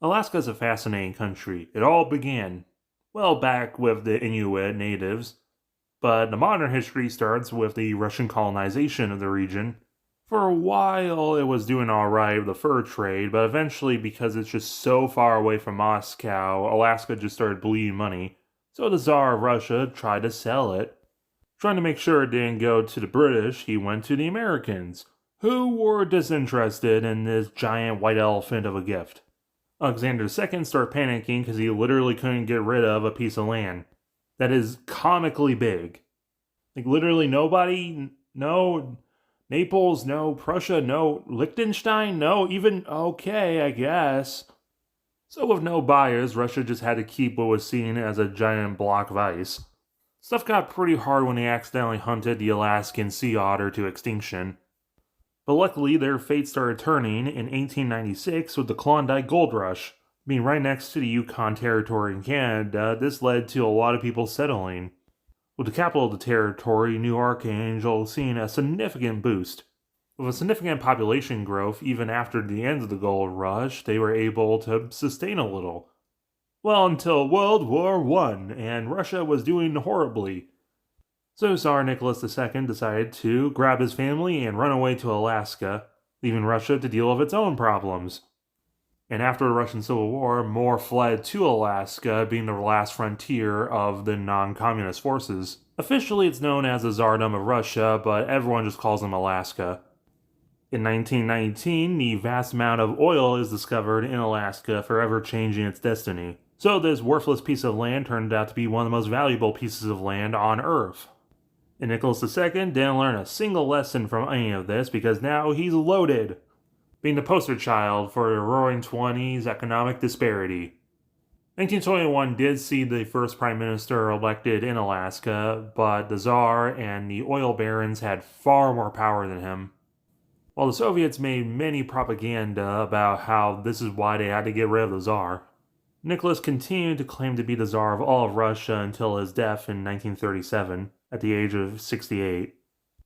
Alaska is a fascinating country. It all began, well, back with the Inuit natives, but the modern history starts with the Russian colonization of the region. For a while, it was doing alright with the fur trade, but eventually, because it's just so far away from Moscow, Alaska just started bleeding money. So the Tsar of Russia tried to sell it. Trying to make sure it didn't go to the British, he went to the Americans, who were disinterested in this giant white elephant of a gift. Alexander II started panicking because he literally couldn't get rid of a piece of land that is comically big. Like, literally nobody, no Naples, no Prussia, no Liechtenstein, no even, okay, I guess. So, with no buyers, Russia just had to keep what was seen as a giant block of ice. Stuff got pretty hard when they accidentally hunted the Alaskan sea otter to extinction. But luckily, their fate started turning in 1896 with the Klondike Gold Rush. Being right next to the Yukon Territory in Canada, this led to a lot of people settling. With the capital of the territory, New Archangel, seeing a significant boost. With a significant population growth, even after the end of the gold rush, they were able to sustain a little. Well, until World War I, and Russia was doing horribly. So Tsar Nicholas II decided to grab his family and run away to Alaska, leaving Russia to deal with its own problems. And after the Russian Civil War, more fled to Alaska, being the last frontier of the non-communist forces. Officially, it's known as the Tsardom of Russia, but everyone just calls them Alaska. In 1919, the vast amount of oil is discovered in Alaska, forever changing its destiny. So this worthless piece of land turned out to be one of the most valuable pieces of land on Earth. And Nicholas II didn't learn a single lesson from any of this because now he's loaded, being the poster child for the Roaring Twenties economic disparity. 1921 did see the first prime minister elected in Alaska, but the Tsar and the oil barons had far more power than him. While the Soviets made many propaganda about how this is why they had to get rid of the Tsar, Nicholas continued to claim to be the Tsar of all of Russia until his death in 1937, at the age of 68.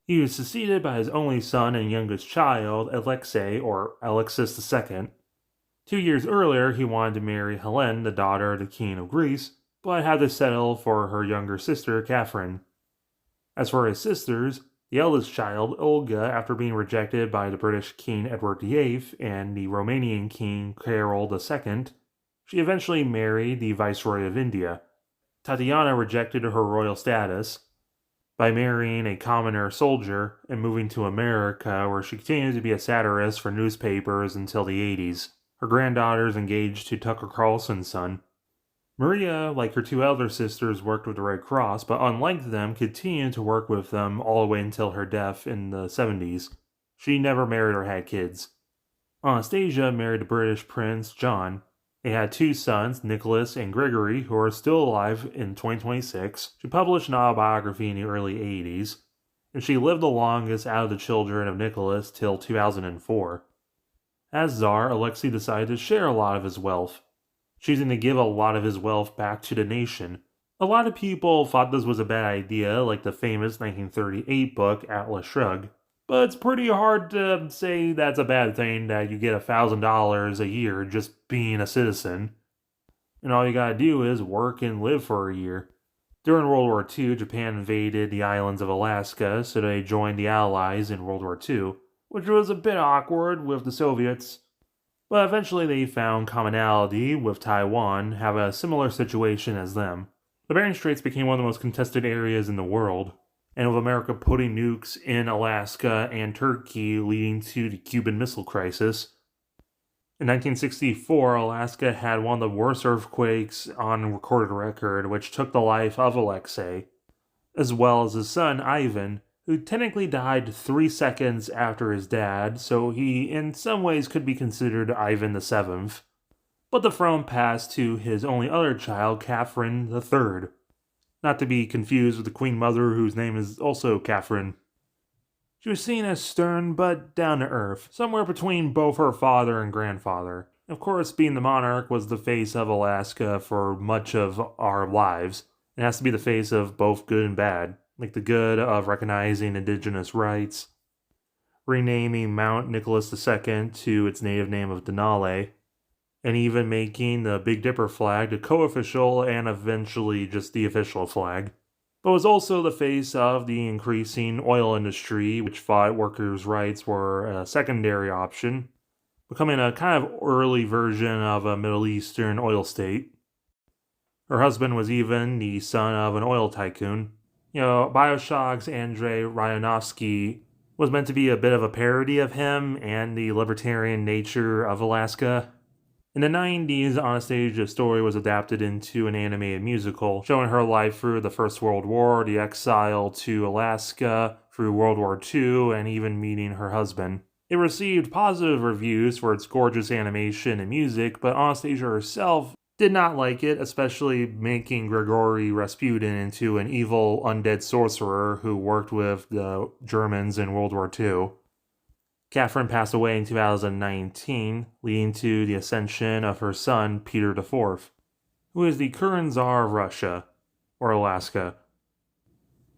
He was succeeded by his only son and youngest child, Alexei, or Alexis II. 2 years earlier, he wanted to marry Helen, the daughter of the King of Greece, but had to settle for her younger sister, Catherine. As for his sisters, the eldest child, Olga, after being rejected by the British King Edward VIII and the Romanian King Carol II, she eventually married the Viceroy of India. Tatiana rejected her royal status by marrying a commoner soldier and moving to America, where she continued to be a satirist for newspapers until the 80s. Her granddaughters engaged to Tucker Carlson's son. Maria, like her two elder sisters, worked with the Red Cross, but unlike them, continued to work with them all the way until her death in the 70s. She never married or had kids. Anastasia married the British Prince John. They had two sons, Nicholas and Gregory, who are still alive in 2026. She published an autobiography in the early 80s, and she lived the longest out of the children of Nicholas till 2004. As Tsar, Alexei decided to share a lot of his wealth, choosing to give a lot of his wealth back to the nation. A lot of people thought this was a bad idea, like the famous 1938 book Atlas Shrugged. But it's pretty hard to say that's a bad thing that you get $1,000 a year just being a citizen. And all you gotta do is work and live for a year. During World War II, Japan invaded the islands of Alaska, so they joined the Allies in World War II, which was a bit awkward with the Soviets. But eventually they found commonality with Taiwan, have a similar situation as them. The Bering Straits became one of the most contested areas in the world, and with America putting nukes in Alaska and Turkey leading to the Cuban Missile Crisis. In 1964, Alaska had one of the worst earthquakes on recorded record, which took the life of Alexei, as well as his son Ivan, who technically died 3 seconds after his dad, so he in some ways could be considered Ivan the Seventh. But the throne passed to his only other child, Catherine the Third. Not to be confused with the Queen Mother, whose name is also Catherine. She was seen as stern but down to earth, somewhere between both her father and grandfather. Of course, being the monarch was the face of Alaska for much of our lives. It has to be the face of both good and bad, like the good of recognizing indigenous rights, renaming Mount Nicholas II to its native name of Denali, and even making the Big Dipper flag the co-official and eventually just the official flag. But was also the face of the increasing oil industry, which thought workers' rights were a secondary option, becoming a kind of early version of a Middle Eastern oil state. Her husband was even the son of an oil tycoon. Bioshock's Andrei Ryanovsky was meant to be a bit of a parody of him and the libertarian nature of Alaska. In the 90s, Anastasia's story was adapted into an animated musical, showing her life through the First World War, the exile to Alaska, through World War II, and even meeting her husband. It received positive reviews for its gorgeous animation and music, but Anastasia herself did not like it, especially making Grigory Rasputin into an evil undead sorcerer who worked with the Germans in World War II. Catherine passed away in 2019, leading to the ascension of her son, Peter IV, who is the current Tsar of Russia, or Alaska.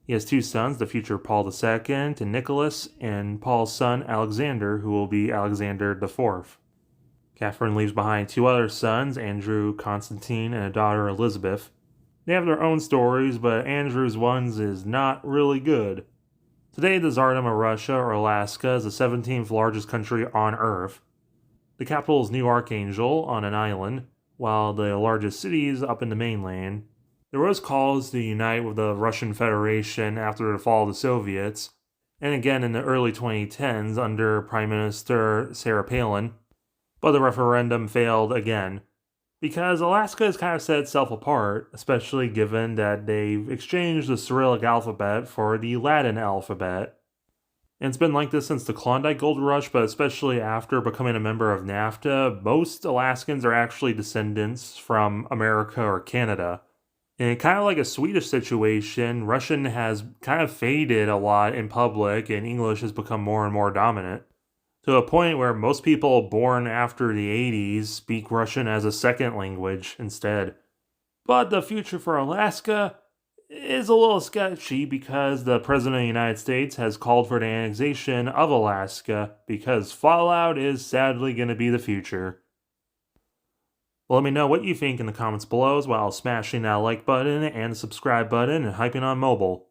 He has two sons, the future Paul II and Nicholas, and Paul's son, Alexander, who will be Alexander IV. Catherine leaves behind two other sons, Andrew Constantine and a daughter, Elizabeth. They have their own stories, but Andrew's ones is not really good. Today, the Tsardom of Russia, or Alaska, is the 17th largest country on Earth. The capital is New Archangel, on an island, while the largest city is up in the mainland. There was calls to unite with the Russian Federation after the fall of the Soviets, and again in the early 2010s under Prime Minister Sarah Palin, but the referendum failed again, because Alaska has kind of set itself apart, especially given that they've exchanged the Cyrillic alphabet for the Latin alphabet. And it's been like this since the Klondike Gold Rush, but especially after becoming a member of NAFTA, most Alaskans are actually descendants from America or Canada. And kind of like a Swedish situation, Russian has kind of faded a lot in public, and English has become more and more dominant, to a point where most people born after the 80s speak Russian as a second language instead. But the future for Alaska is a little sketchy because the President of the United States has called for the annexation of Alaska because Fallout is sadly going to be the future. Well, let me know what you think in the comments below while smashing that like button and the subscribe button and hyping on mobile.